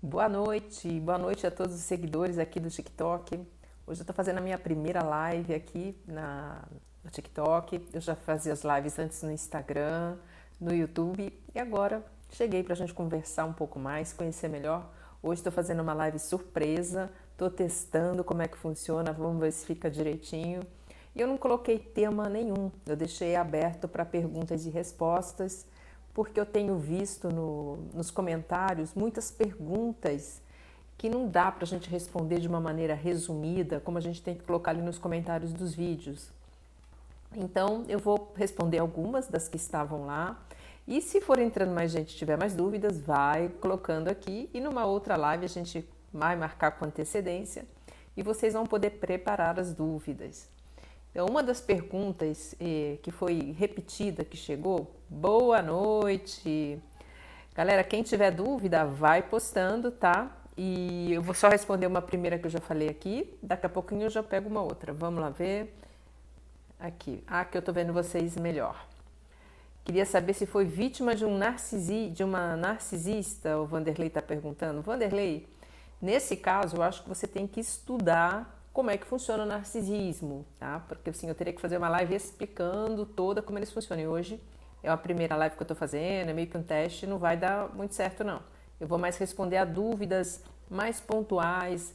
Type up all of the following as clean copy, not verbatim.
Boa noite a todos os seguidores aqui do TikTok. Hoje eu estou fazendo a minha primeira live aqui no TikTok. Eu já fazia as lives antes no Instagram, no YouTube e agora cheguei para a gente conversar um pouco mais, conhecer melhor. Hoje estou fazendo uma live surpresa, estou testando como é que funciona, vamos ver se fica direitinho. E eu não coloquei tema nenhum, eu deixei aberto para perguntas e respostas, porque eu tenho visto nos comentários muitas perguntas que não dá para a gente responder de uma maneira resumida, como a gente tem que colocar ali nos comentários dos vídeos. Então, eu vou responder algumas das que estavam lá. E se for entrando mais gente e tiver mais dúvidas, vai colocando aqui. E numa outra live a gente vai marcar com antecedência e vocês vão poder preparar as dúvidas. Então, uma das perguntas que foi repetida, que chegou, boa noite. Galera, quem tiver dúvida, vai postando, tá? E eu vou só responder uma primeira que eu já falei aqui, daqui a pouquinho eu já pego uma outra. Vamos lá ver. Aqui, que eu tô vendo vocês melhor. Queria saber se foi vítima de uma narcisista, o Vanderlei tá perguntando. Vanderlei, nesse caso, eu acho que você tem que estudar como é que funciona o narcisismo, tá? Porque assim, eu teria que fazer uma live explicando toda como eles funcionam. E hoje é a primeira live que eu tô fazendo, é meio que um teste, não vai dar muito certo não. Eu vou mais responder a dúvidas mais pontuais,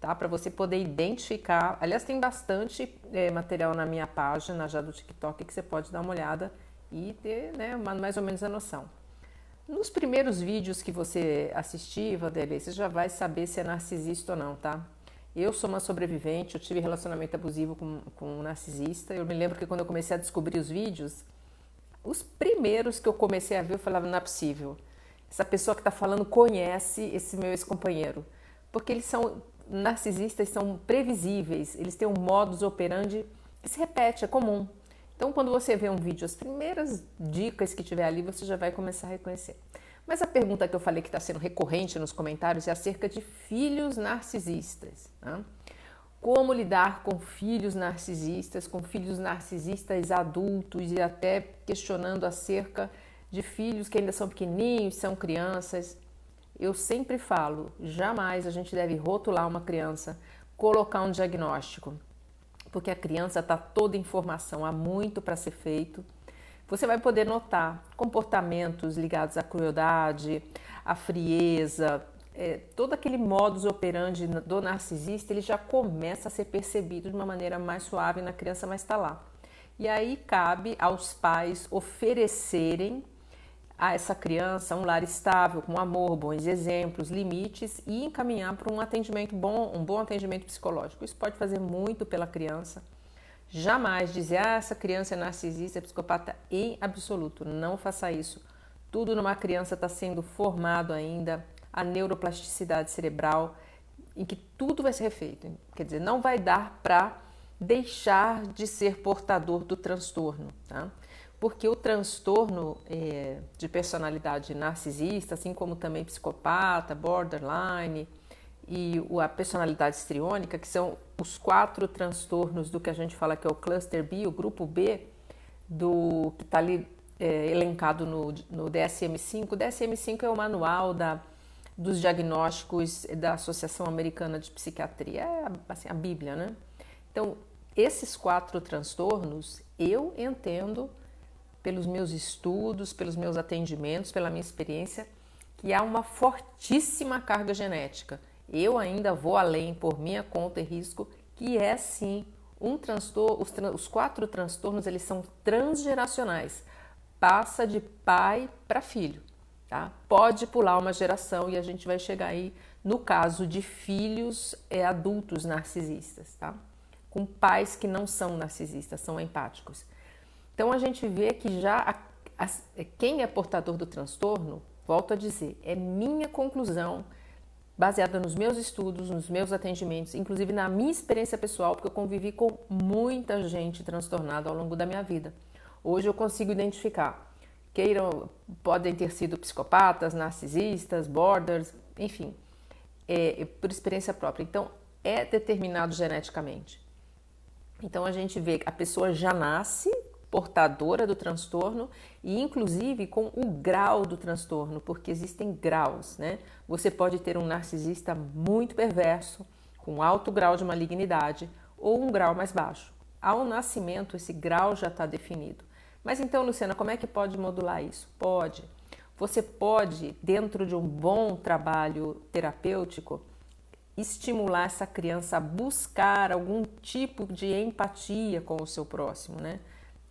tá? Para você poder identificar. Aliás, tem bastante material na minha página já do TikTok que você pode dar uma olhada e ter, né, mais ou menos a noção. Nos primeiros vídeos que você assistir, Vanderlei, você já vai saber se é narcisista ou não, tá? Eu sou uma sobrevivente, eu tive relacionamento abusivo com um narcisista. Eu me lembro que quando eu comecei a descobrir os vídeos, os primeiros que eu comecei a ver, eu falava, não é possível. Essa pessoa que está falando conhece esse meu ex-companheiro. Porque eles são narcisistas, são previsíveis, eles têm um modus operandi que se repete, é comum. Então, quando você vê um vídeo, as primeiras dicas que tiver ali, você já vai começar a reconhecer. Mas a pergunta que eu falei que está sendo recorrente nos comentários é acerca de filhos narcisistas. Né? Como lidar com filhos narcisistas adultos e até questionando acerca de filhos que ainda são pequenininhos, são crianças. Eu sempre falo, jamais a gente deve rotular uma criança, colocar um diagnóstico, porque a criança está toda em informação, há muito para ser feito. Você vai poder notar comportamentos ligados à crueldade, à frieza, todo aquele modus operandi do narcisista, ele já começa a ser percebido de uma maneira mais suave na criança, mas está lá. E aí cabe aos pais oferecerem a essa criança um lar estável, com amor, bons exemplos, limites e encaminhar para um atendimento bom, um bom atendimento psicológico. Isso pode fazer muito pela criança. Jamais dizer, essa criança é narcisista, é psicopata, em absoluto, não faça isso. Tudo numa criança está sendo formado ainda, a neuroplasticidade cerebral, em que tudo vai ser refeito. Quer dizer, não vai dar para deixar de ser portador do transtorno, tá? Porque o transtorno de personalidade narcisista, assim como também psicopata, borderline, e a personalidade histriônica, que são os 4 transtornos do que a gente fala que é o cluster B, o grupo B, que está ali elencado no DSM-5. O DSM-5 é o manual dos diagnósticos da Associação Americana de Psiquiatria, é assim, a Bíblia, né? Então, esses 4 transtornos, eu entendo, pelos meus estudos, pelos meus atendimentos, pela minha experiência, que há uma fortíssima carga genética. Eu ainda vou além, por minha conta e risco, que é sim um transtorno. Os 4 transtornos, eles são transgeracionais. Passa de pai para filho, tá? Pode pular uma geração e a gente vai chegar aí no caso de filhos adultos narcisistas, tá? Com pais que não são narcisistas, são empáticos. Então a gente vê que já quem é portador do transtorno, volto a dizer, é minha conclusão, baseada nos meus estudos, nos meus atendimentos, inclusive na minha experiência pessoal, porque eu convivi com muita gente transtornada ao longo da minha vida. Hoje eu consigo identificar, podem ter sido psicopatas, narcisistas, borders, enfim, por experiência própria. Então, é determinado geneticamente. Então, a gente vê que a pessoa já nasce portadora do transtorno e inclusive com o grau do transtorno, porque existem graus, né? Você pode ter um narcisista muito perverso, com alto grau de malignidade ou um grau mais baixo. Ao nascimento, esse grau já está definido. Mas então, Luciana, como é que pode modular isso? Pode. Você pode, dentro de um bom trabalho terapêutico, estimular essa criança a buscar algum tipo de empatia com o seu próximo, né?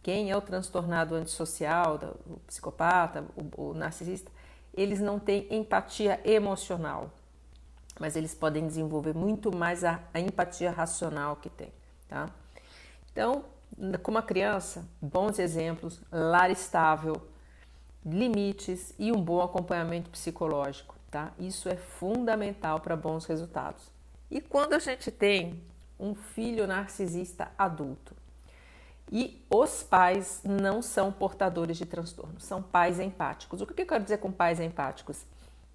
Quem é o transtornado antissocial, o psicopata, o narcisista, eles não têm empatia emocional, mas eles podem desenvolver muito mais a empatia racional que tem, tá? Então, com uma criança, bons exemplos, lar estável, limites e um bom acompanhamento psicológico, tá? Isso é fundamental para bons resultados. E quando a gente tem um filho narcisista adulto e os pais não são portadores de transtorno, são pais empáticos. O que eu quero dizer com pais empáticos?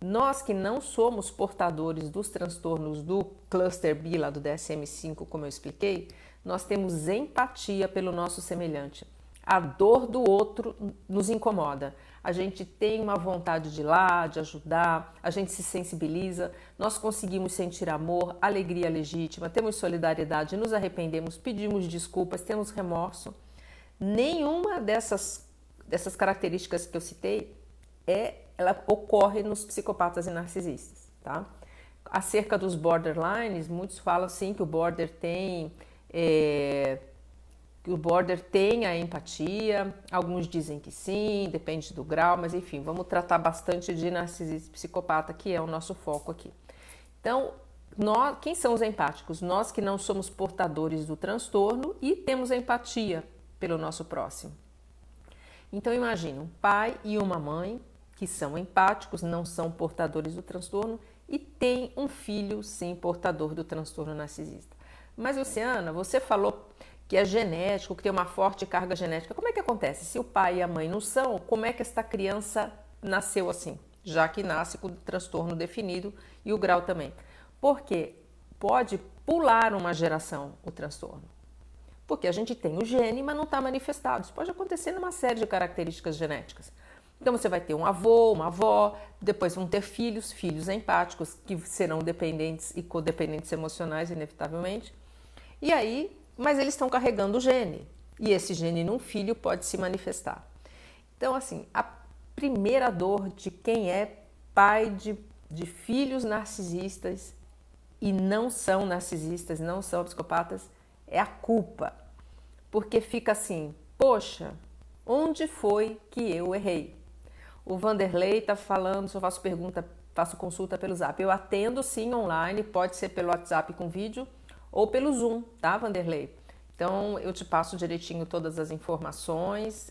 Nós que não somos portadores dos transtornos do cluster B, lá do DSM-5, como eu expliquei, nós temos empatia pelo nosso semelhante. A dor do outro nos incomoda. A gente tem uma vontade de ir lá, de ajudar, a gente se sensibiliza, nós conseguimos sentir amor, alegria legítima, temos solidariedade, nos arrependemos, pedimos desculpas, temos remorso. Nenhuma dessas características que eu citei, ela ocorre nos psicopatas e narcisistas, tá? Acerca dos borderlines, muitos falam assim que o border tem a empatia, alguns dizem que sim, depende do grau, mas enfim, vamos tratar bastante de narcisista e psicopata, que é o nosso foco aqui. Então, quem são os empáticos? Nós que não somos portadores do transtorno e temos empatia pelo nosso próximo. Então, imagina um pai e uma mãe que são empáticos, não são portadores do transtorno e tem um filho, sim, portador do transtorno narcisista. Mas, Luciana, você falou que é genético, que tem uma forte carga genética. Como é que acontece? Se o pai e a mãe não são, como é que esta criança nasceu assim? Já que nasce com o transtorno definido e o grau também. Porque pode pular uma geração o transtorno. Porque a gente tem o gene, mas não está manifestado. Isso pode acontecer numa série de características genéticas. Então você vai ter um avô, uma avó, depois vão ter filhos empáticos, que serão dependentes e codependentes emocionais, inevitavelmente. E aí, mas eles estão carregando o gene, e esse gene num filho pode se manifestar. Então, assim, a primeira dor de quem é pai de filhos narcisistas e não são narcisistas, não são psicopatas, é a culpa. Porque fica assim, poxa, onde foi que eu errei? O Vanderlei está falando, se eu faço consulta pelo Zap. Eu atendo sim online, pode ser pelo WhatsApp com vídeo, ou pelo Zoom, tá, Vanderlei? Então, eu te passo direitinho todas as informações,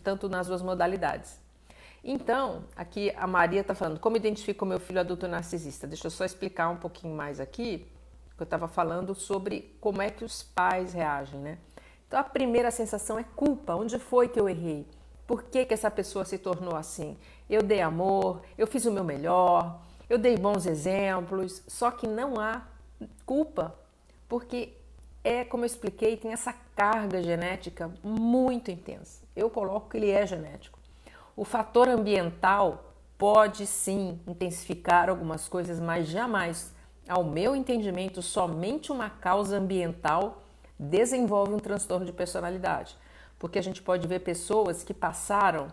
tanto nas duas modalidades. Então, aqui a Maria está falando, como identifico o meu filho adulto narcisista? Deixa eu só explicar um pouquinho mais aqui, que eu estava falando sobre como é que os pais reagem, né? Então, a primeira sensação é culpa. Onde foi que eu errei? Por que essa pessoa se tornou assim? Eu dei amor, eu fiz o meu melhor, eu dei bons exemplos, só que não há culpa, porque como eu expliquei, tem essa carga genética muito intensa. Eu coloco que ele é genético. O fator ambiental pode sim intensificar algumas coisas, mas jamais, ao meu entendimento, somente uma causa ambiental desenvolve um transtorno de personalidade. Porque a gente pode ver pessoas que passaram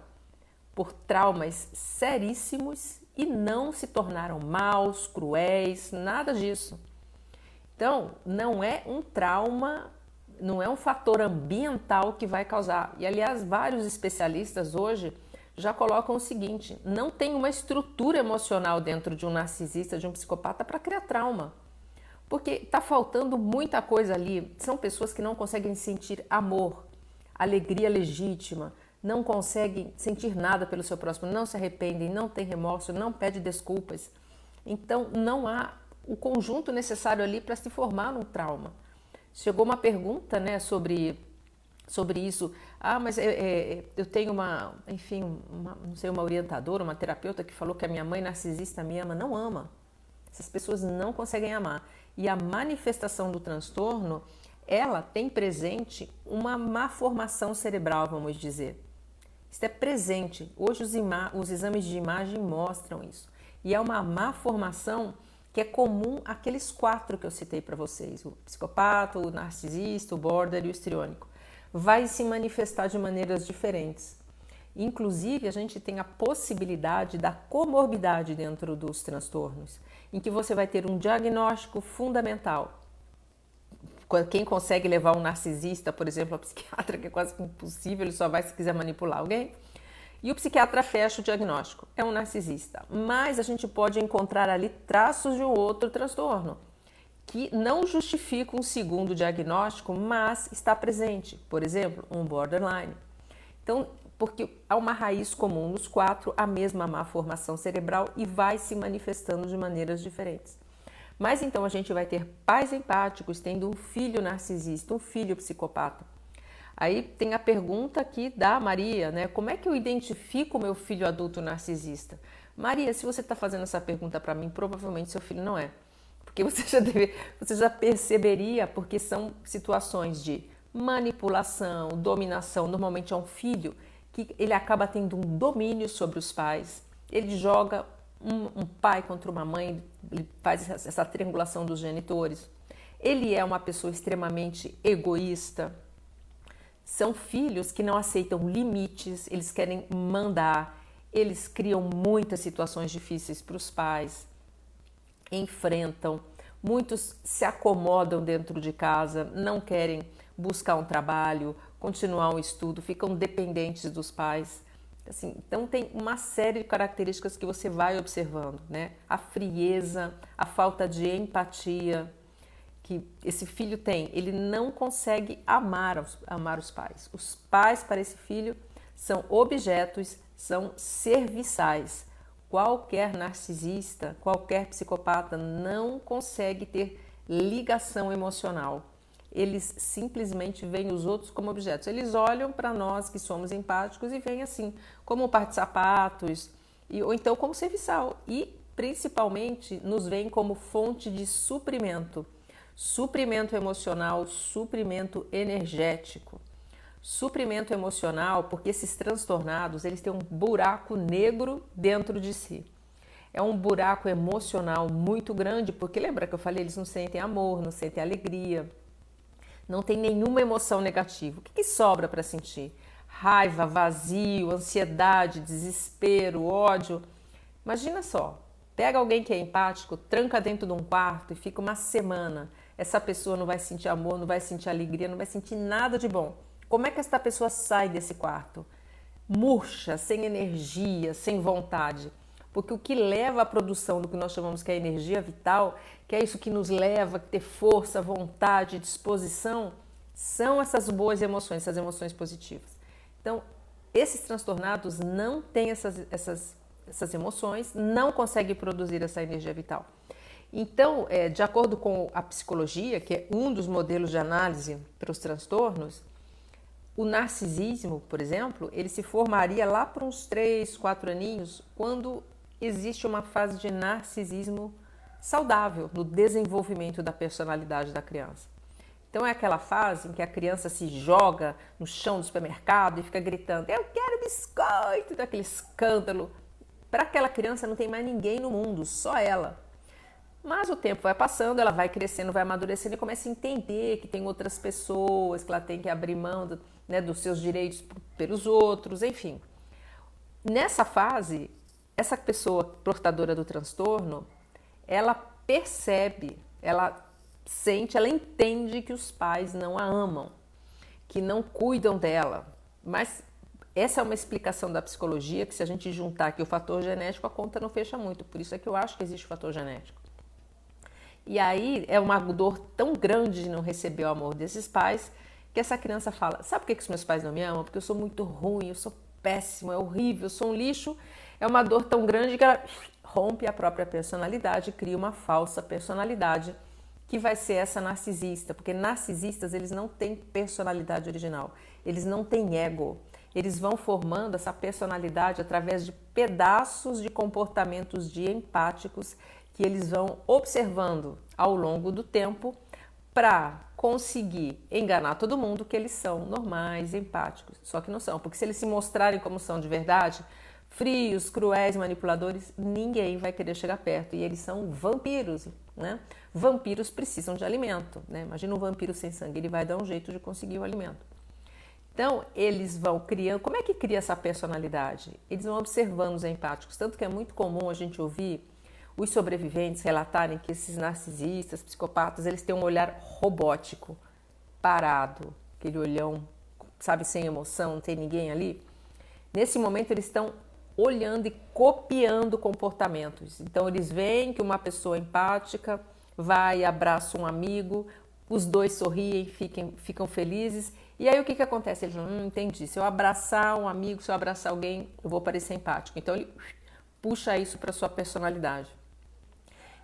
por traumas seríssimos e não se tornaram maus, cruéis, nada disso. Então, não é um trauma, não é um fator ambiental que vai causar. E, aliás, vários especialistas hoje já colocam o seguinte, não tem uma estrutura emocional dentro de um narcisista, de um psicopata para criar trauma. Porque está faltando muita coisa ali. São pessoas que não conseguem sentir amor, alegria legítima, não conseguem sentir nada pelo seu próximo, não se arrependem, não têm remorso, não pedem desculpas. Então, não há o conjunto necessário ali para se formar um trauma. Chegou uma pergunta, né, sobre isso. Ah, mas eu tenho uma orientadora, uma terapeuta que falou que a minha mãe narcisista me ama. Não ama. Essas pessoas não conseguem amar. E a manifestação do transtorno ela tem presente uma má formação cerebral, vamos dizer. Isso é presente. Hoje os exames de imagem mostram isso. E é uma má formação que é comum àqueles 4 que eu citei para vocês. O psicopata, o narcisista, o border e o histriônico. Vai se manifestar de maneiras diferentes. Inclusive, a gente tem a possibilidade da comorbidade dentro dos transtornos, em que você vai ter um diagnóstico fundamental. Quem consegue levar um narcisista, por exemplo, ao psiquiatra, que é quase impossível, ele só vai se quiser manipular alguém. E o psiquiatra fecha o diagnóstico, é um narcisista. Mas a gente pode encontrar ali traços de um outro transtorno, que não justifica um segundo diagnóstico, mas está presente. Por exemplo, um borderline. Então, porque há uma raiz comum nos 4, a mesma má formação cerebral e vai se manifestando de maneiras diferentes. Mas então a gente vai ter pais empáticos tendo um filho narcisista, um filho psicopata. Aí tem a pergunta aqui da Maria, né? Como é que eu identifico o meu filho adulto narcisista? Maria, se você está fazendo essa pergunta para mim, provavelmente seu filho não é. Porque você já perceberia, porque são situações de manipulação, dominação. Normalmente é um filho que ele acaba tendo um domínio sobre os pais. Ele joga um pai contra uma mãe, ele faz essa triangulação dos genitores. Ele é uma pessoa extremamente egoísta. São filhos que não aceitam limites, eles querem mandar, eles criam muitas situações difíceis para os pais, enfrentam, muitos se acomodam dentro de casa, não querem buscar um trabalho, continuar um estudo, ficam dependentes dos pais. Assim, então tem uma série de características que você vai observando, né? A frieza, a falta de empatia que esse filho tem, ele não consegue amar os pais. Os pais para esse filho são objetos, são serviçais. Qualquer narcisista, qualquer psicopata não consegue ter ligação emocional. Eles simplesmente veem os outros como objetos. Eles olham para nós que somos empáticos e veem assim, como um par de sapatos, ou então como serviçal. E, principalmente, nos veem como fonte de suprimento. Suprimento emocional, suprimento energético. Suprimento emocional, porque esses transtornados, eles têm um buraco negro dentro de si. É um buraco emocional muito grande, porque lembra que eu falei, eles não sentem amor, não sentem alegria, não tem nenhuma emoção negativa. O que sobra para sentir? Raiva, vazio, ansiedade, desespero, ódio. Imagina só, pega alguém que é empático, tranca dentro de um quarto e fica uma semana. Essa pessoa não vai sentir amor, não vai sentir alegria, não vai sentir nada de bom. Como é que essa pessoa sai desse quarto? Murcha, sem energia, sem vontade. Porque o que leva à produção do que nós chamamos que é a energia vital, que é isso que nos leva a ter força, vontade, disposição, são essas boas emoções, essas emoções positivas. Então, esses transtornados não têm essas emoções, não conseguem produzir essa energia vital. Então, de acordo com a psicologia, que é um dos modelos de análise para os transtornos, o narcisismo, por exemplo, ele se formaria lá por uns 3, 4 aninhos, quando existe uma fase de narcisismo saudável no desenvolvimento da personalidade da criança. Então é aquela fase em que a criança se joga no chão do supermercado e fica gritando, eu quero biscoito, daquele escândalo. Para aquela criança não tem mais ninguém no mundo, só ela. Mas o tempo vai passando, ela vai crescendo, vai amadurecendo e começa a entender que tem outras pessoas, que ela tem que abrir mão dos seus direitos pelos outros, enfim. Nessa fase, essa pessoa portadora do transtorno, ela percebe, ela sente, ela entende que os pais não a amam, que não cuidam dela. Mas essa é uma explicação da psicologia que, se a gente juntar aqui o fator genético, a conta não fecha muito. Por isso é que eu acho que existe o fator genético. E aí é uma dor tão grande de não receber o amor desses pais, que essa criança fala, sabe por que os meus pais não me amam? Porque eu sou muito ruim, eu sou péssimo, é horrível, eu sou um lixo. É uma dor tão grande que ela rompe a própria personalidade, cria uma falsa personalidade, que vai ser essa narcisista. Porque narcisistas, eles não têm personalidade original, eles não têm ego. Eles vão formando essa personalidade através de pedaços de comportamentos de empáticos que eles vão observando ao longo do tempo para conseguir enganar todo mundo que eles são normais, empáticos, só que não são, porque se eles se mostrarem como são de verdade, frios, cruéis, manipuladores, ninguém vai querer chegar perto, e eles são vampiros, né? Vampiros precisam de alimento, né? Imagina um vampiro sem sangue, ele vai dar um jeito de conseguir o alimento. Então, eles vão criando... Como é que cria essa personalidade? Eles vão observando os empáticos, tanto que é muito comum a gente ouvir os sobreviventes relatarem que esses narcisistas, psicopatas, eles têm um olhar robótico, parado, aquele olhão, sabe, sem emoção, não tem ninguém ali. Nesse momento, eles estão olhando e copiando comportamentos. Então, eles veem que uma pessoa empática vai e abraça um amigo, os dois sorriem, ficam felizes. E aí, o que acontece? Eles falam, entendi, se eu abraçar um amigo, se eu abraçar alguém, eu vou parecer empático. Então, ele puxa isso para sua personalidade.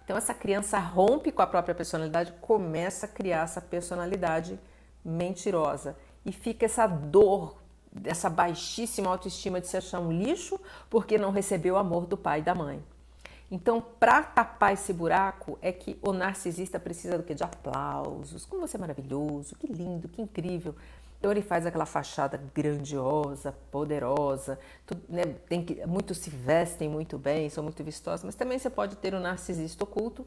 Então, essa criança rompe com a própria personalidade, começa a criar essa personalidade mentirosa. E fica essa dor, essa baixíssima autoestima de se achar um lixo porque não recebeu o amor do pai e da mãe. Então, para tapar esse buraco, é que o narcisista precisa do quê? De aplausos. Como você é maravilhoso, que lindo, que incrível. Então, ele faz aquela fachada grandiosa, poderosa. Né? Muitos se vestem muito bem, são muito vistosos, mas também você pode ter o narcisista oculto,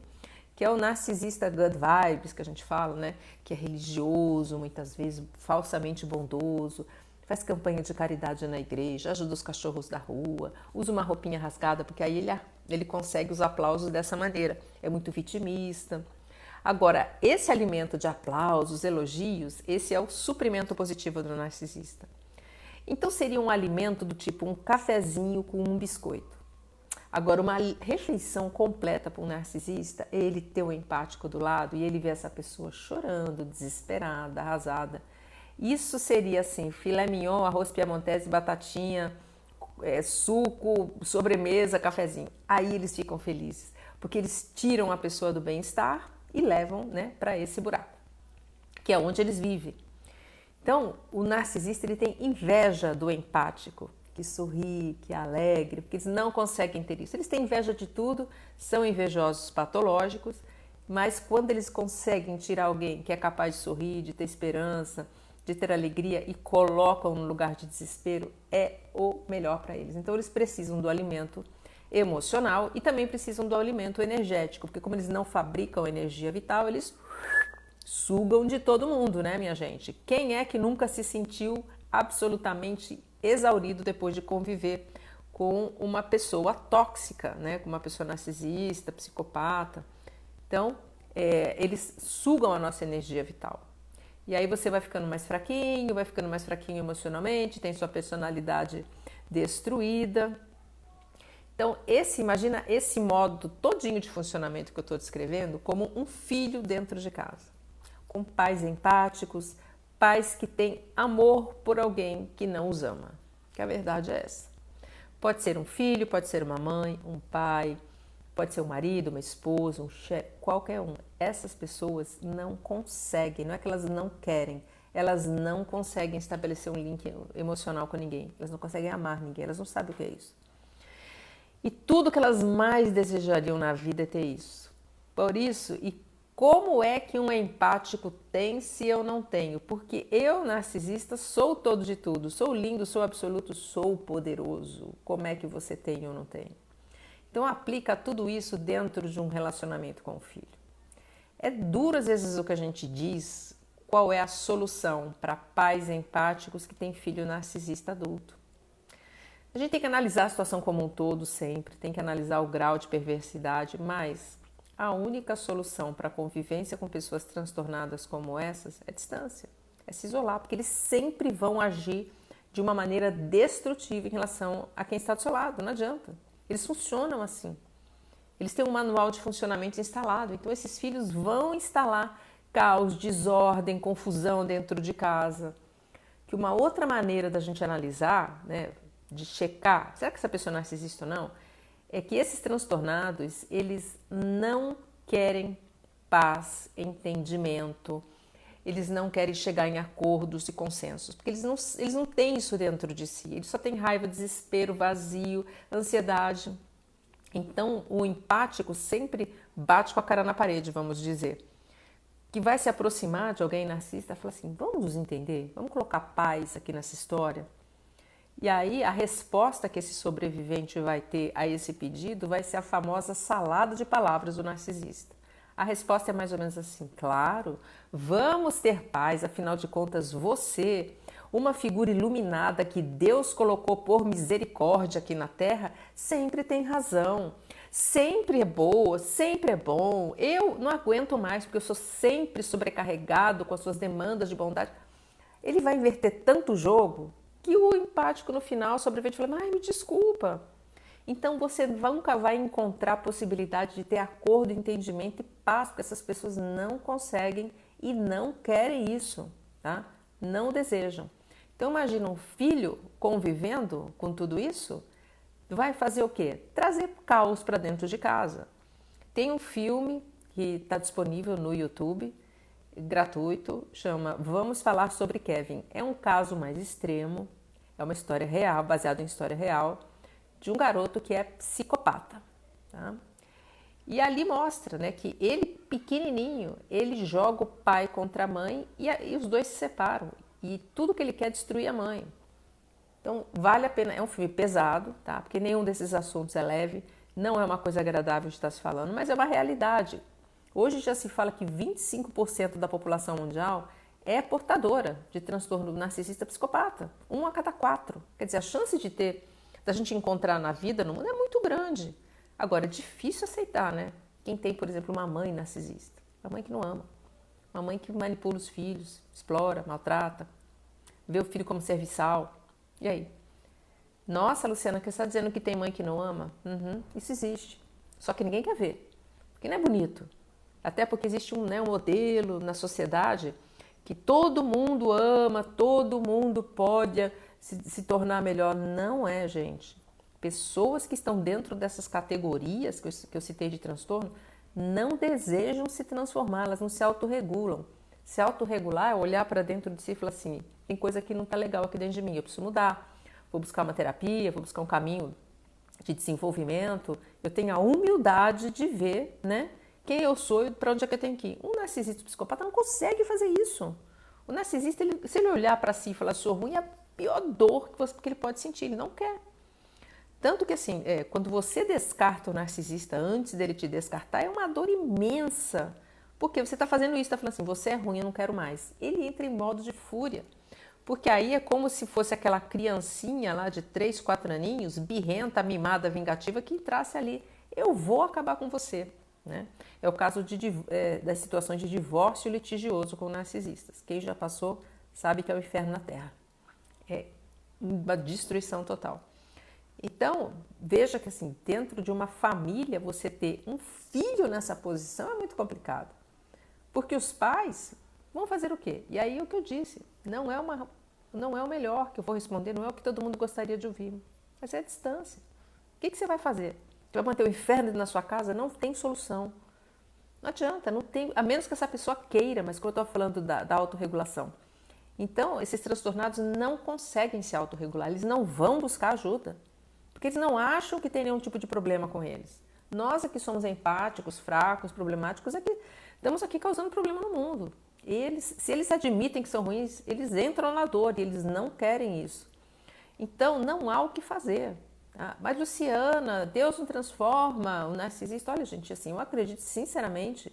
que é o narcisista good vibes, que a gente fala, né? Que é religioso, muitas vezes falsamente bondoso, faz campanha de caridade na igreja, ajuda os cachorros da rua, usa uma roupinha rasgada, porque aí ele consegue os aplausos dessa maneira. É muito vitimista. Agora, esse alimento de aplausos, elogios, esse é o suprimento positivo do narcisista. Então, seria um alimento do tipo um cafezinho com um biscoito. Agora, uma refeição completa para um narcisista, ele ter o empático do lado e ele ver essa pessoa chorando, desesperada, arrasada. Isso seria assim, filé mignon, arroz piamontese, batatinha, suco, sobremesa, cafezinho. Aí eles ficam felizes, porque eles tiram a pessoa do bem-estar e levam, né, para esse buraco, que é onde eles vivem. Então, o narcisista ele tem inveja do empático, que sorri, que é alegre, porque eles não conseguem ter isso. Eles têm inveja de tudo, são invejosos patológicos, mas quando eles conseguem tirar alguém que é capaz de sorrir, de ter esperança, de ter alegria e colocam no lugar de desespero, é o melhor para eles. Então, eles precisam do alimento emocional e também precisam do alimento energético, porque como eles não fabricam energia vital, eles sugam de todo mundo, né, minha gente? Quem é que nunca se sentiu absolutamente exaurido depois de conviver com uma pessoa tóxica, né, com uma pessoa narcisista, psicopata? Então, eles sugam a nossa energia vital. E aí você vai ficando mais fraquinho emocionalmente, tem sua personalidade destruída. Então, imagina esse modo todinho de funcionamento que eu estou descrevendo como um filho dentro de casa, com pais empáticos, pais que têm amor por alguém que não os ama, que a verdade é essa. Pode ser um filho, pode ser uma mãe, um pai, pode ser um marido, uma esposa, um chefe, qualquer um. Essas pessoas não conseguem, não é que elas não querem, elas não conseguem estabelecer um link emocional com ninguém, elas não conseguem amar ninguém, elas não sabem o que é isso. E tudo que elas mais desejariam na vida é ter isso. Por isso, e como é que um empático tem se eu não tenho? Porque eu, narcisista, sou todo de tudo, sou lindo, sou absoluto, sou poderoso. Como é que você tem ou não tem? Então, aplica tudo isso dentro de um relacionamento com o filho. É duro, às vezes, o que a gente diz, qual é a solução para pais empáticos que têm filho narcisista adulto. A gente tem que analisar a situação como um todo sempre, tem que analisar o grau de perversidade, mas a única solução para a convivência com pessoas transtornadas como essas é distância, é se isolar, porque eles sempre vão agir de uma maneira destrutiva em relação a quem está do seu lado, não adianta. Eles funcionam assim. Eles têm um manual de funcionamento instalado, então esses filhos vão instalar caos, desordem, confusão dentro de casa. Que uma outra maneira da gente analisar, né, de checar, será que essa pessoa é narcisista ou não? É que esses transtornados, eles não querem paz, entendimento, eles não querem chegar em acordos e consensos, porque eles não têm isso dentro de si, eles só têm raiva, desespero, vazio, ansiedade. Então, o empático sempre bate com a cara na parede, vamos dizer. que vai se aproximar de alguém narcisista e falar assim, vamos nos entender, vamos colocar paz aqui nessa história. E aí a resposta que esse sobrevivente vai ter a esse pedido vai ser a famosa salada de palavras do narcisista. A resposta é mais ou menos assim, claro, vamos ter paz, afinal de contas você, uma figura iluminada que Deus colocou por misericórdia aqui na Terra, sempre tem razão, sempre é boa, sempre é bom, eu não aguento mais porque eu sou sempre sobrecarregado com as suas demandas de bondade. Ele vai inverter tanto o jogo que o empático no final sobrevivente fala, ai, me desculpa. Então você nunca vai encontrar a possibilidade de ter acordo, entendimento e paz, porque essas pessoas não conseguem e não querem isso, tá? Não desejam. Então imagina um filho convivendo com tudo isso, vai fazer o quê? Trazer caos para dentro de casa. Tem um filme que está disponível no YouTube, gratuito, chama Vamos Falar sobre Kevin. É um caso mais extremo, é uma história real, baseada em história real, de um garoto que é psicopata. Tá? E ali mostra, né, que ele, pequenininho, ele joga o pai contra a mãe e os dois se separam. E tudo que ele quer é destruir a mãe. Então, vale a pena. É um filme pesado, tá? Porque nenhum desses assuntos é leve, não é uma coisa agradável de estar se falando, mas é uma realidade. Hoje já se fala que 25% da população mundial é portadora de transtorno narcisista psicopata. 1 a cada 4. Quer dizer, a chance da gente encontrar na vida, no mundo, é muito grande. Agora, é difícil aceitar, né? Quem tem, por exemplo, uma mãe narcisista. Uma mãe que não ama. Uma mãe que manipula os filhos, explora, maltrata, vê o filho como serviçal. E aí? Nossa, Luciana, que você está dizendo que tem mãe que não ama? Isso existe. Só que ninguém quer ver. Porque não é bonito. Até porque existe um modelo na sociedade que todo mundo ama, todo mundo pode se tornar melhor. Não é, gente. Pessoas que estão dentro dessas categorias que eu citei de transtorno não desejam se transformar, elas não se autorregulam. Se autorregular é olhar para dentro de si e falar assim, tem coisa que não está legal aqui dentro de mim, eu preciso mudar, vou buscar uma terapia, vou buscar um caminho de desenvolvimento, eu tenho a humildade de ver, né, quem eu sou e para onde é que eu tenho que ir. Um narcisista psicopata não consegue fazer isso. O narcisista, se ele olhar para si e falar, sou ruim, é a pior dor que ele pode sentir, ele não quer. Tanto que assim, quando você descarta o narcisista antes dele te descartar, é uma dor imensa. Porque você está fazendo isso, está falando assim, você é ruim, eu não quero mais. Ele entra em modo de fúria. Porque aí é como se fosse aquela criancinha lá de 3, 4 aninhos, birrenta, mimada, vingativa, que entrasse ali. Eu vou acabar com você. Né? É o caso das situações de divórcio litigioso com narcisistas. Quem já passou sabe que é o inferno na Terra. É uma destruição total. Então, veja que assim, dentro de uma família, você ter um filho nessa posição é muito complicado. Porque os pais vão fazer o quê? E aí o que eu disse, não é o melhor que eu vou responder, não é o que todo mundo gostaria de ouvir, mas é a distância. O que você vai fazer? Você vai manter o inferno na sua casa? Não tem solução. Não adianta, não tem, a menos que essa pessoa queira, mas quando eu estou falando da autorregulação. Então, esses transtornados não conseguem se autorregular, eles não vão buscar ajuda. Porque eles não acham que tem nenhum tipo de problema com eles. Nós aqui somos empáticos, fracos, problemáticos, estamos aqui causando problema no mundo. Se eles admitem que são ruins, eles entram na dor e eles não querem isso. Então, não há o que fazer. Tá? Mas, Luciana, Deus não transforma o narcisista. Olha, gente, assim, eu acredito sinceramente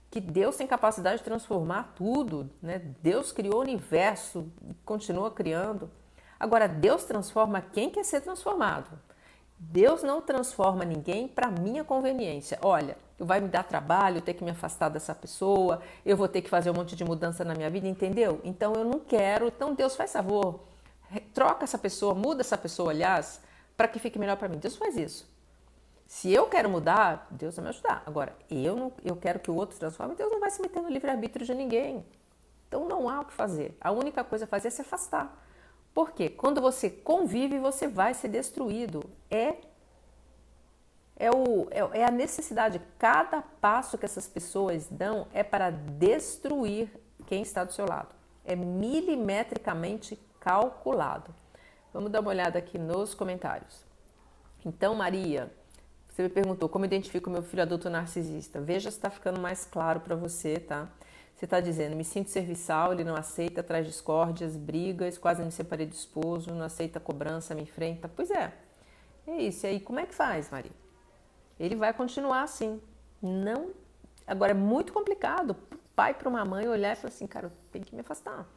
que Deus tem capacidade de transformar tudo. Né? Deus criou o universo, continua criando. Agora, Deus transforma quem quer ser transformado. Deus não transforma ninguém para minha conveniência. Olha, vai me dar trabalho, eu ter que me afastar dessa pessoa, eu vou ter que fazer um monte de mudança na minha vida, entendeu? Então, eu não quero. Então, Deus, faz favor, troca essa pessoa, muda essa pessoa, aliás, para que fique melhor para mim. Deus faz isso. Se eu quero mudar, Deus vai me ajudar. Agora, eu quero que o outro se transforme, Deus não vai se meter no livre-arbítrio de ninguém. Então, não há o que fazer. A única coisa a fazer é se afastar. Por quê? Quando você convive, você vai ser destruído. É a necessidade. Cada passo que essas pessoas dão é para destruir quem está do seu lado. É milimetricamente calculado. Vamos dar uma olhada aqui nos comentários. Então, Maria, você me perguntou como identifico meu filho adulto narcisista. Veja se está ficando mais claro para você, tá? Você está dizendo, me sinto serviçal, ele não aceita, traz discórdias, brigas, quase me separei do esposo, não aceita cobrança, me enfrenta. Pois é isso. E aí, como é que faz, Maria? Ele vai continuar assim. Não. Agora, é muito complicado para o pai, para uma mãe olhar e falar assim, cara, eu tenho que me afastar.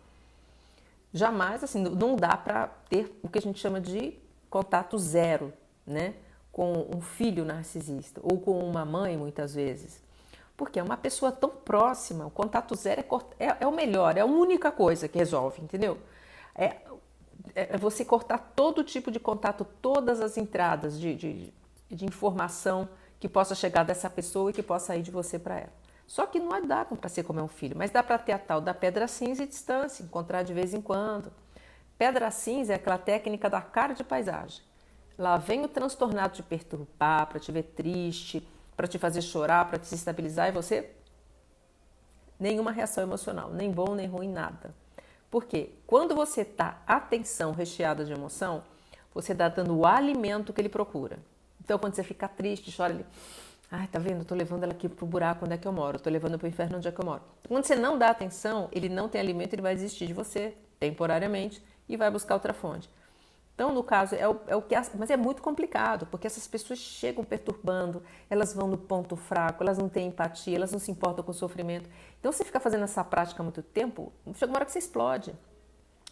Jamais, assim, não dá para ter o que a gente chama de contato zero, né? Com um filho narcisista ou com uma mãe, muitas vezes. Porque é uma pessoa tão próxima, o contato zero é o melhor, é a única coisa que resolve, entendeu? É você cortar todo tipo de contato, todas as entradas de informação que possa chegar dessa pessoa e que possa ir de você para ela. Só que não dá para ser como é um filho, mas dá para ter a tal da pedra cinza e distância, encontrar de vez em quando. Pedra cinza é aquela técnica da cara de paisagem. Lá vem o transtornado te perturbar, para te ver triste, para te fazer chorar, para te estabilizar e você nenhuma reação emocional, nem bom, nem ruim, nada. Por quê? Quando você está atenção recheada de emoção, você está dando o alimento que ele procura. Então, quando você fica triste, chora, ele... Ai, tá vendo? Eu tô levando ela aqui pro buraco onde é que eu moro. Eu tô levando pro inferno onde é que eu moro. Quando você não dá atenção, ele não tem alimento, ele vai desistir de você, temporariamente, e vai buscar outra fonte. Então, no caso, mas é muito complicado, porque essas pessoas chegam perturbando, elas vão no ponto fraco, elas não têm empatia, elas não se importam com o sofrimento. Então, você fica fazendo essa prática há muito tempo, chega uma hora que você explode.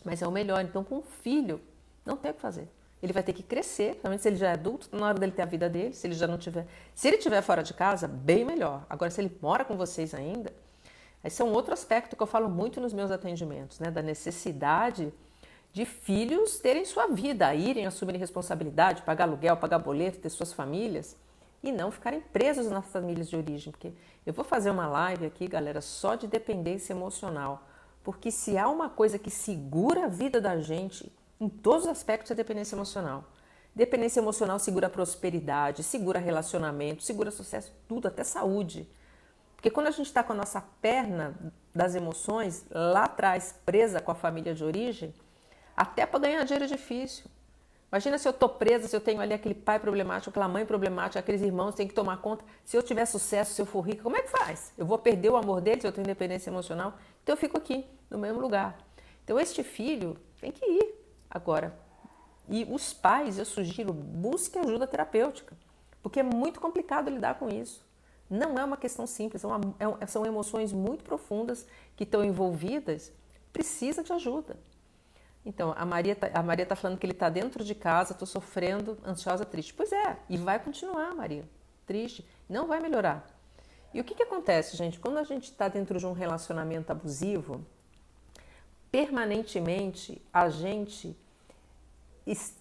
Mas é o melhor. Então, com um filho, não tem o que fazer. Ele vai ter que crescer, principalmente se ele já é adulto, na hora dele ter a vida dele, se ele já não tiver. Se ele estiver fora de casa, bem melhor. Agora, se ele mora com vocês ainda, esse é um outro aspecto que eu falo muito nos meus atendimentos, né? Da necessidade de filhos terem sua vida, irem, assumirem responsabilidade, pagar aluguel, pagar boleto, ter suas famílias e não ficarem presos nas famílias de origem. Porque eu vou fazer uma live aqui, galera, só de dependência emocional. Porque se há uma coisa que segura a vida da gente, em todos os aspectos, é dependência emocional. Dependência emocional segura a prosperidade, segura relacionamento, segura sucesso, tudo, até saúde. Porque quando a gente está com a nossa perna das emoções lá atrás, presa com a família de origem, até para ganhar dinheiro é difícil. Imagina se eu estou presa, se eu tenho ali aquele pai problemático, aquela mãe problemática, aqueles irmãos que tem que tomar conta. Se eu tiver sucesso, se eu for rica, como é que faz? Eu vou perder o amor dele se eu tenho independência emocional? Então eu fico aqui, no mesmo lugar. Então este filho tem que ir agora. E os pais, eu sugiro, busquem ajuda terapêutica, porque é muito complicado lidar com isso. Não é uma questão simples, são emoções muito profundas que estão envolvidas, precisa de ajuda. Então, a Maria tá falando que ele está dentro de casa, estou sofrendo, ansiosa, triste. Pois é, e vai continuar, Maria, triste, não vai melhorar. E o que acontece, gente? Quando a gente está dentro de um relacionamento abusivo, permanentemente a gente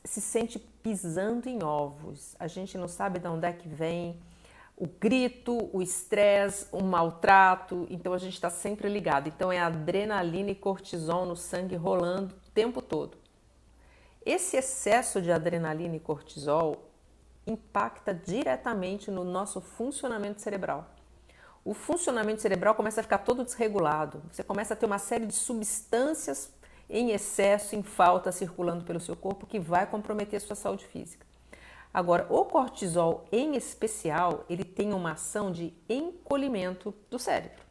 se sente pisando em ovos. A gente não sabe de onde é que vem o grito, o estresse, o maltrato. Então a gente está sempre ligado. Então é adrenalina e cortisol no sangue rolando o tempo todo. Esse excesso de adrenalina e cortisol impacta diretamente no nosso funcionamento cerebral. O funcionamento cerebral começa a ficar todo desregulado. Você começa a ter uma série de substâncias em excesso, em falta, circulando pelo seu corpo, que vai comprometer a sua saúde física. Agora, o cortisol, em especial, ele tem uma ação de encolhimento do cérebro.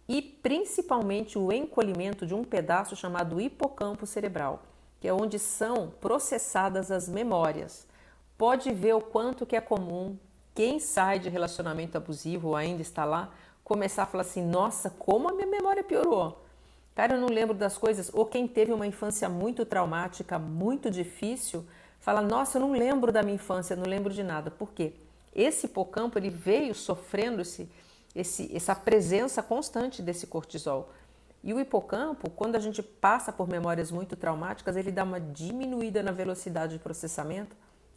E, principalmente, o encolhimento de um pedaço chamado hipocampo cerebral, que é onde são processadas as memórias. Pode ver o quanto que é comum quem sai de relacionamento abusivo ou ainda está lá, começar a falar assim, nossa, como a minha memória piorou. Cara, eu não lembro das coisas. Ou quem teve uma infância muito traumática, muito difícil, fala, nossa, eu não lembro da minha infância, não lembro de nada. Por quê? Esse hipocampo, ele veio sofrendo essa presença constante desse cortisol. E o hipocampo, quando a gente passa por memórias muito traumáticas, ele dá uma diminuída na velocidade de processamento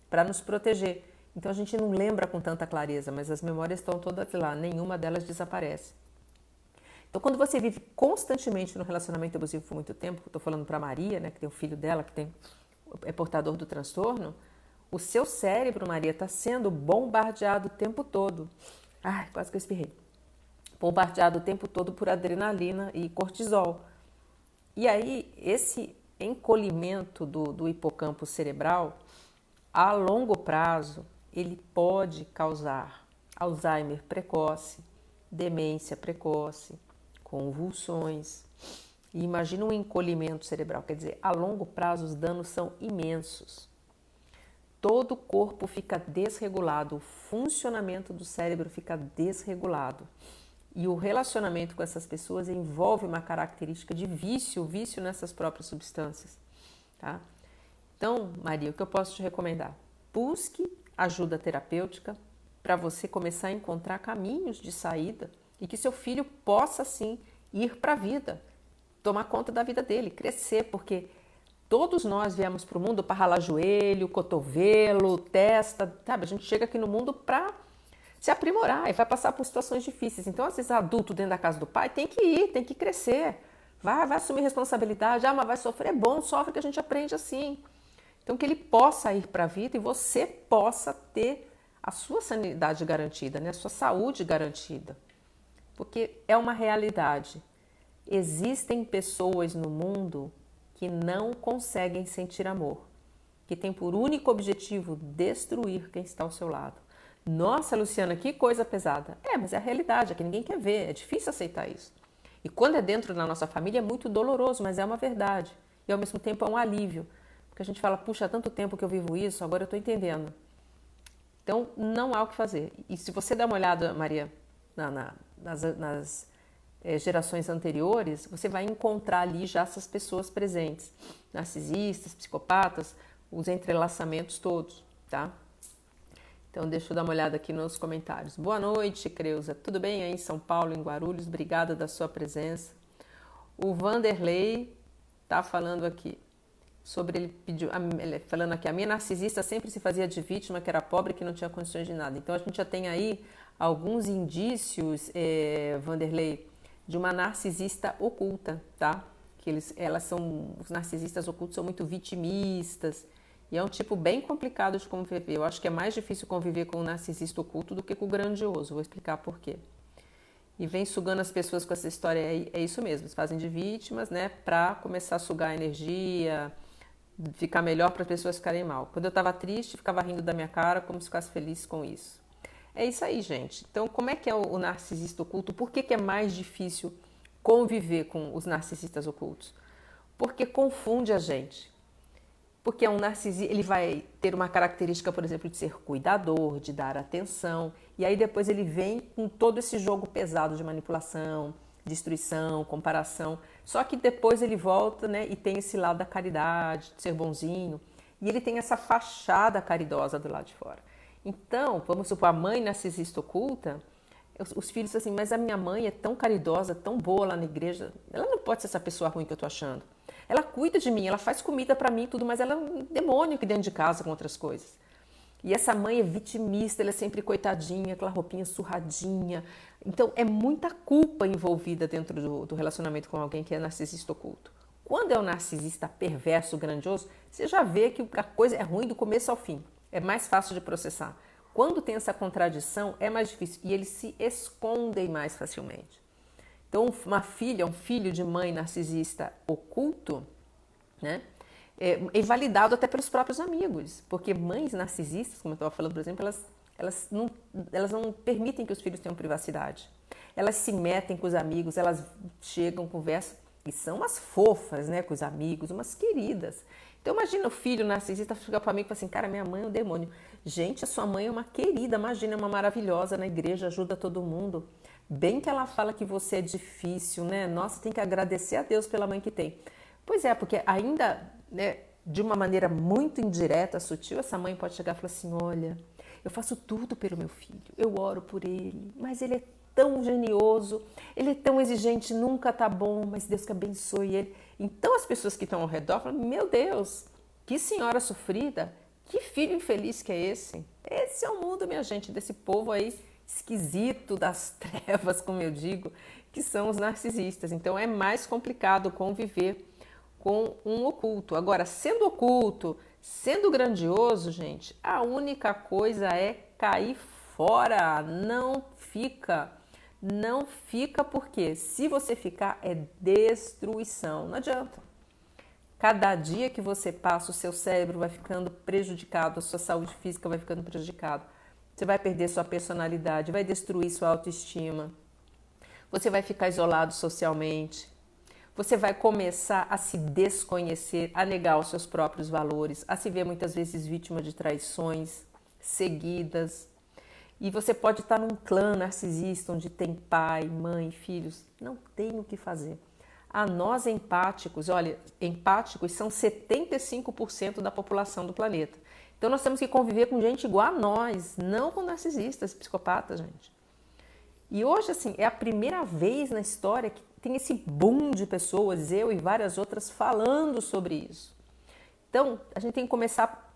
para nos proteger. Então a gente não lembra com tanta clareza, mas as memórias estão todas lá, nenhuma delas desaparece. Então, quando você vive constantemente no relacionamento abusivo por muito tempo, estou falando para a Maria, né, que tem o filho dela, que é portador do transtorno, o seu cérebro, Maria, está sendo bombardeado o tempo todo. Ai, quase que eu espirrei. Bombardeado o tempo todo por adrenalina e cortisol. E aí, esse encolhimento do hipocampo cerebral, a longo prazo, ele pode causar Alzheimer precoce, demência precoce, convulsões. E imagina um encolhimento cerebral, quer dizer, a longo prazo os danos são imensos. Todo o corpo fica desregulado, o funcionamento do cérebro fica desregulado. E o relacionamento com essas pessoas envolve uma característica de vício nessas próprias substâncias. Tá? Então, Maria, o que eu posso te recomendar? Busque ajuda terapêutica para você começar a encontrar caminhos de saída e que seu filho possa, sim, ir para a vida, tomar conta da vida dele, crescer, porque todos nós viemos para o mundo para ralar joelho, cotovelo, testa, sabe? A gente chega aqui no mundo para se aprimorar e vai passar por situações difíceis. Então, às vezes, adulto dentro da casa do pai tem que ir, tem que crescer. Vai assumir responsabilidade. Ah, mas vai sofrer. É bom, sofre que a gente aprende assim. Então, que ele possa ir para a vida e você possa ter a sua sanidade garantida, né? A sua saúde garantida. Porque é uma realidade. Existem pessoas no mundo que não conseguem sentir amor, que tem por único objetivo destruir quem está ao seu lado. Nossa, Luciana, que coisa pesada. Mas é a realidade, é que ninguém quer ver, é difícil aceitar isso. E quando é dentro da nossa família é muito doloroso, mas é uma verdade. E ao mesmo tempo é um alívio, porque a gente fala, puxa, há tanto tempo que eu vivo isso, agora eu estou entendendo. Então, não há o que fazer. E se você der uma olhada, Maria, nas gerações anteriores, você vai encontrar ali já essas pessoas presentes. Narcisistas, psicopatas, os entrelaçamentos todos, tá? Então, deixa eu dar uma olhada aqui nos comentários. Boa noite, Creuza. Tudo bem aí em São Paulo, em Guarulhos? Obrigada da sua presença. O Vanderlei tá falando aqui sobre ele falando aqui, a minha narcisista sempre se fazia de vítima, que era pobre, que não tinha condições de nada. Então, a gente já tem aí alguns indícios, Vanderlei, de uma narcisista oculta, tá? Que os narcisistas ocultos são muito vitimistas e é um tipo bem complicado de conviver. Eu acho que é mais difícil conviver com um narcisista oculto do que com o grandioso. Vou explicar por quê. E vem sugando as pessoas com essa história, é isso mesmo, eles fazem de vítimas, né, para começar a sugar a energia, ficar melhor para as pessoas ficarem mal. Quando eu estava triste, ficava rindo da minha cara como se ficasse feliz com isso. É isso aí, gente. Então, como é que é o narcisista oculto? Por que é mais difícil conviver com os narcisistas ocultos? Porque confunde a gente. Porque um narcisista, ele vai ter uma característica, por exemplo, de ser cuidador, de dar atenção, e aí depois ele vem com todo esse jogo pesado de manipulação, destruição, comparação. Só que depois ele volta, né, e tem esse lado da caridade, de ser bonzinho, e ele tem essa fachada caridosa do lado de fora. Então, vamos supor, a mãe narcisista oculta, os filhos assim, mas a minha mãe é tão caridosa, tão boa lá na igreja, ela não pode ser essa pessoa ruim que eu estou achando. Ela cuida de mim, ela faz comida para mim e tudo, mas ela é um demônio aqui dentro de casa com outras coisas. E essa mãe é vitimista, ela é sempre coitadinha, aquela roupinha surradinha. Então, é muita culpa envolvida dentro do relacionamento com alguém que é narcisista oculto. Quando é um narcisista perverso, grandioso, você já vê que a coisa é ruim do começo ao fim. É mais fácil de processar. Quando tem essa contradição, é mais difícil. E eles se escondem mais facilmente. Então, uma filha, um filho de mãe narcisista oculto, né, é validado até pelos próprios amigos. Porque mães narcisistas, como eu estava falando, por exemplo, elas não permitem que os filhos tenham privacidade. Elas se metem com os amigos, elas chegam, conversam, e são umas fofas, né, com os amigos, umas queridas. Então, imagina o filho narcisista chegar para o amigo e falar assim, cara, minha mãe é um demônio. Gente, a sua mãe é uma querida, imagina, é uma maravilhosa na igreja, ajuda todo mundo. Bem que ela fala que você é difícil, né? Nossa, tem que agradecer a Deus pela mãe que tem. Pois é, porque ainda, né, de uma maneira muito indireta, sutil, essa mãe pode chegar e falar assim, olha, eu faço tudo pelo meu filho, eu oro por ele, mas ele é tão genioso, ele é tão exigente, nunca tá bom, mas Deus que abençoe ele. Então as pessoas que estão ao redor falam, meu Deus, que senhora sofrida, que filho infeliz que é esse? Esse é o mundo, minha gente, desse povo aí esquisito das trevas, como eu digo, que são os narcisistas. Então é mais complicado conviver com um oculto. Agora, sendo oculto, sendo grandioso, gente, a única coisa é cair fora, não fica. Não fica porque se você ficar é destruição, não adianta. Cada dia que você passa, o seu cérebro vai ficando prejudicado, a sua saúde física vai ficando prejudicada. Você vai perder sua personalidade, vai destruir sua autoestima. você vai ficar isolado socialmente, você vai começar a se desconhecer, a negar os seus próprios valores, a se ver muitas vezes vítima de traições seguidas. E você pode estar num clã narcisista, onde tem pai, mãe, filhos. Não tem o que fazer. A nós empáticos, olha, empáticos são 75% da população do planeta. Então nós temos que conviver com gente igual a nós, não com narcisistas, psicopatas, gente. E hoje, assim, é a primeira vez na história que tem esse boom de pessoas, eu e várias outras, falando sobre isso. Então, a gente tem que começar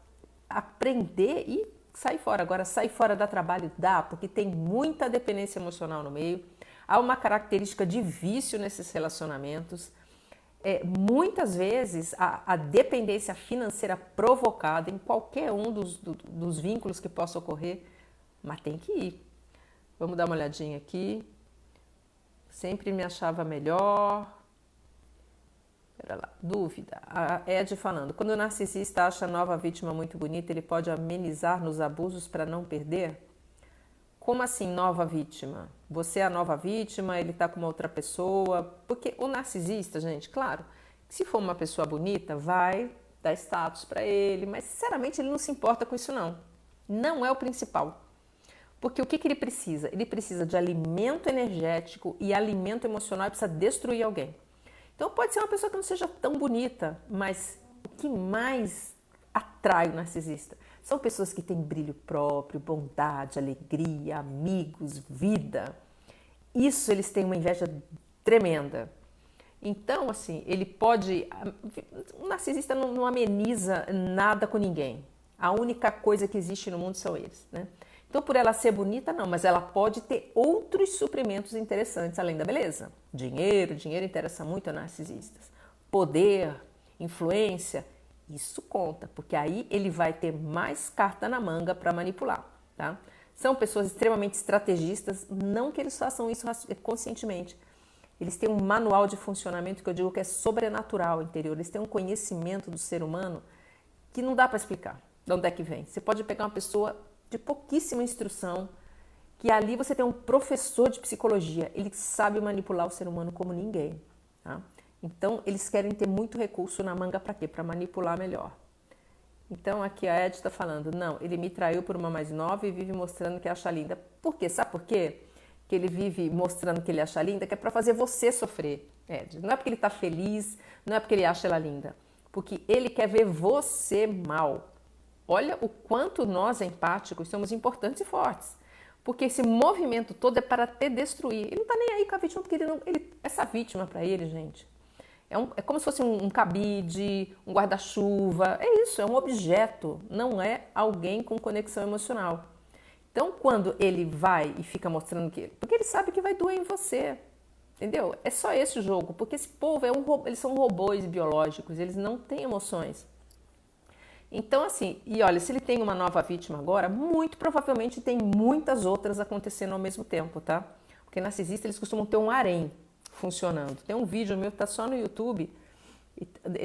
a aprender e sair fora. Agora, sair fora dá trabalho? Dá, porque tem muita dependência emocional no meio. Há uma característica de vício nesses relacionamentos. Muitas vezes, a dependência financeira provocada em qualquer um dos vínculos que possa ocorrer, mas tem que ir. Vamos dar uma olhadinha aqui. Sempre me achava melhor. Pera lá, dúvida. A Ed falando. Quando o narcisista acha a nova vítima muito bonita, ele pode amenizar nos abusos para não perder? Como assim nova vítima? Você é a nova vítima, ele está com uma outra pessoa? Porque o narcisista, gente, claro, se for uma pessoa bonita, vai dar status para ele, mas sinceramente ele não se importa com isso não. Não é o principal. Porque o que ele precisa? Ele precisa de alimento energético e alimento emocional e precisa destruir alguém. Então pode ser uma pessoa que não seja tão bonita, mas o que mais atrai o narcisista são pessoas que têm brilho próprio, bondade, alegria, amigos, vida. Isso eles têm uma inveja tremenda. Então, assim, ele pode... O narcisista não ameniza nada com ninguém. A única coisa que existe no mundo são eles, né? Então, por ela ser bonita, não, mas ela pode ter outros suprimentos interessantes além da beleza. Dinheiro interessa muito a narcisistas. Poder, influência, isso conta, porque aí ele vai ter mais carta na manga para manipular, tá? São pessoas extremamente estrategistas, não que eles façam isso conscientemente. Eles têm um manual de funcionamento que eu digo que é sobrenatural interior. Eles têm um conhecimento do ser humano que não dá para explicar de onde é que vem. Você pode pegar uma pessoa de pouquíssima instrução, que ali você tem um professor de psicologia, ele sabe manipular o ser humano como ninguém, tá? Então, eles querem ter muito recurso na manga para quê? Para manipular melhor. Então, aqui a Ed está falando, não, ele me traiu por uma mais nova e vive mostrando que acha linda. Por quê? Sabe por quê? Que ele vive mostrando que ele acha linda, que é para fazer você sofrer, Ed. Não é porque ele está feliz, não é porque ele acha ela linda, porque ele quer ver você mal. Olha o quanto nós, empáticos, somos importantes e fortes. Porque esse movimento todo é para te destruir. Ele não está nem aí com a vítima, porque essa vítima para ele, gente, é como se fosse um cabide, um guarda-chuva. É isso, é um objeto, não é alguém com conexão emocional. Então, quando ele vai e fica mostrando que... Porque ele sabe que vai doer em você, entendeu? É só esse o jogo, porque esse povo, eles são robôs biológicos, eles não têm emoções. Então, assim, e olha, se ele tem uma nova vítima agora, muito provavelmente tem muitas outras acontecendo ao mesmo tempo, tá? Porque narcisistas, eles costumam ter um harém funcionando. Tem um vídeo meu que tá só no YouTube,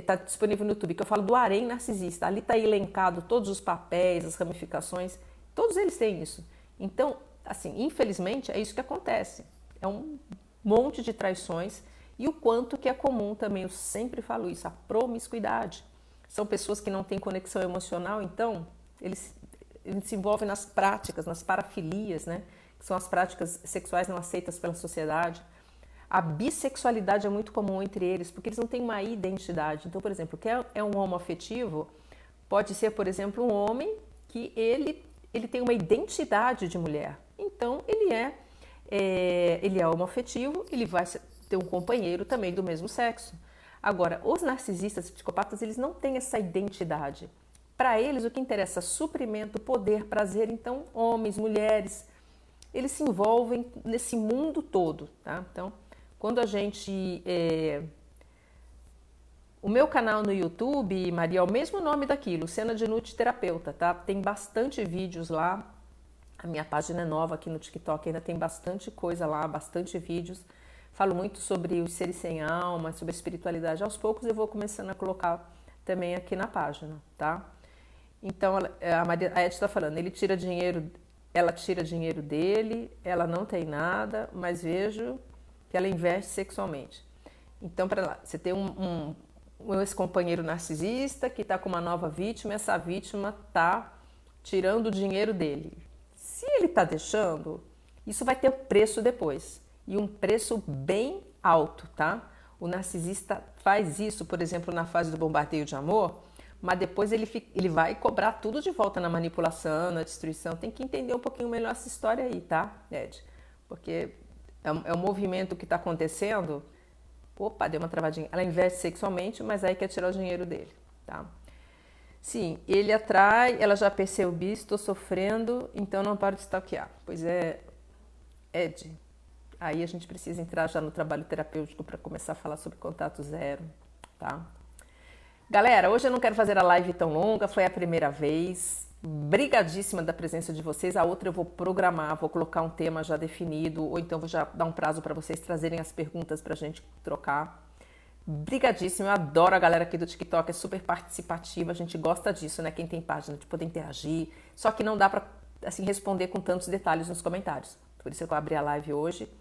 tá disponível no YouTube, que eu falo do harém narcisista. Ali tá elencado todos os papéis, as ramificações, todos eles têm isso. Então, assim, infelizmente, é isso que acontece. É um monte de traições e o quanto que é comum também, eu sempre falo isso, a promiscuidade. São pessoas que não têm conexão emocional, então eles se envolvem nas práticas, nas parafilias, né? Que são as práticas sexuais não aceitas pela sociedade. A bissexualidade é muito comum entre eles, porque eles não têm uma identidade. Então, por exemplo, o que é um homoafetivo pode ser, por exemplo, um homem que ele tem uma identidade de mulher. Então, ele é homoafetivo, ele vai ter um companheiro também do mesmo sexo. Agora, os narcisistas, psicopatas, eles não têm essa identidade. Para eles, o que interessa é suprimento, poder, prazer. Então, homens, mulheres, eles se envolvem nesse mundo todo, tá? Então, quando a gente... O meu canal no YouTube, Maria, é o mesmo nome daquilo, Luciana Dinucci Terapeuta, tá? Tem bastante vídeos lá. A minha página é nova aqui no TikTok, ainda tem bastante coisa lá, bastante vídeos. Falo muito sobre os seres sem alma, sobre a espiritualidade. Aos poucos eu vou começando a colocar também aqui na página, tá? Então, a Ed está falando, ela tira dinheiro dele, ela não tem nada, mas vejo que ela investe sexualmente. Então, para lá, você tem um ex-companheiro narcisista que está com uma nova vítima, e essa vítima está tirando o dinheiro dele. Se ele está deixando, isso vai ter preço depois. E um preço bem alto, tá? O narcisista faz isso, por exemplo, na fase do bombardeio de amor, mas depois ele vai cobrar tudo de volta na manipulação, na destruição. Tem que entender um pouquinho melhor essa história aí, tá, Ed? Porque é um movimento que está acontecendo. Opa, deu uma travadinha. Ela investe sexualmente, mas aí quer tirar o dinheiro dele, tá? Sim, ele atrai, ela já percebeu, estou sofrendo, então não paro de stalkear. Pois é, Ed, aí a gente precisa entrar já no trabalho terapêutico para começar a falar sobre contato zero, tá? Galera, hoje eu não quero fazer a live tão longa, foi a primeira vez. Brigadíssima da presença de vocês. A outra eu vou programar, vou colocar um tema já definido, ou então vou já dar um prazo para vocês trazerem as perguntas para a gente trocar. Brigadíssima, eu adoro a galera aqui do TikTok, é super participativa, a gente gosta disso, né? Quem tem página, de poder interagir, só que não dá para assim, responder com tantos detalhes nos comentários. Por isso que eu abri a live hoje.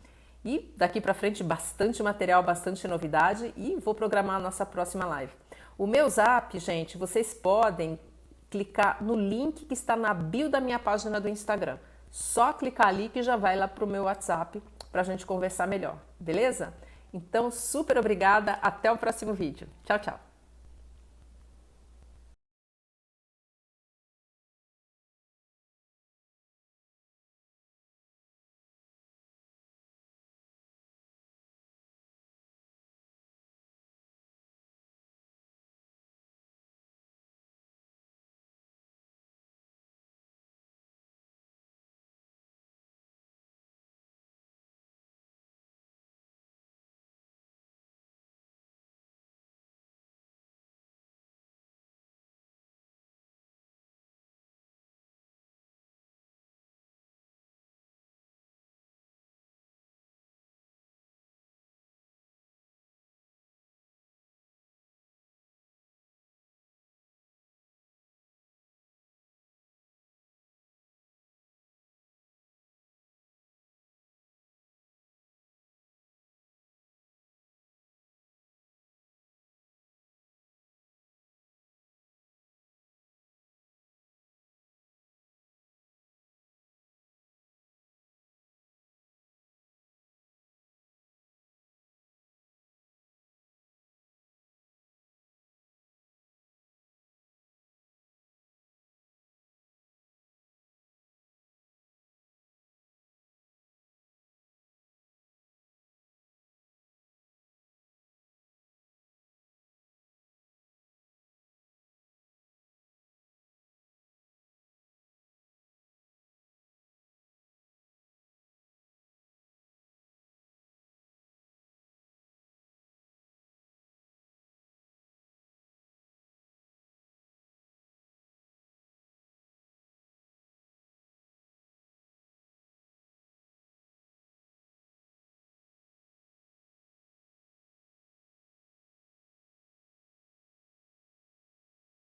E daqui para frente, bastante material, bastante novidade, e vou programar a nossa próxima live. O meu zap, gente, vocês podem clicar no link que está na bio da minha página do Instagram. Só clicar ali que já vai lá para o meu WhatsApp para a gente conversar melhor, beleza? Então, super obrigada, até o próximo vídeo. Tchau, tchau!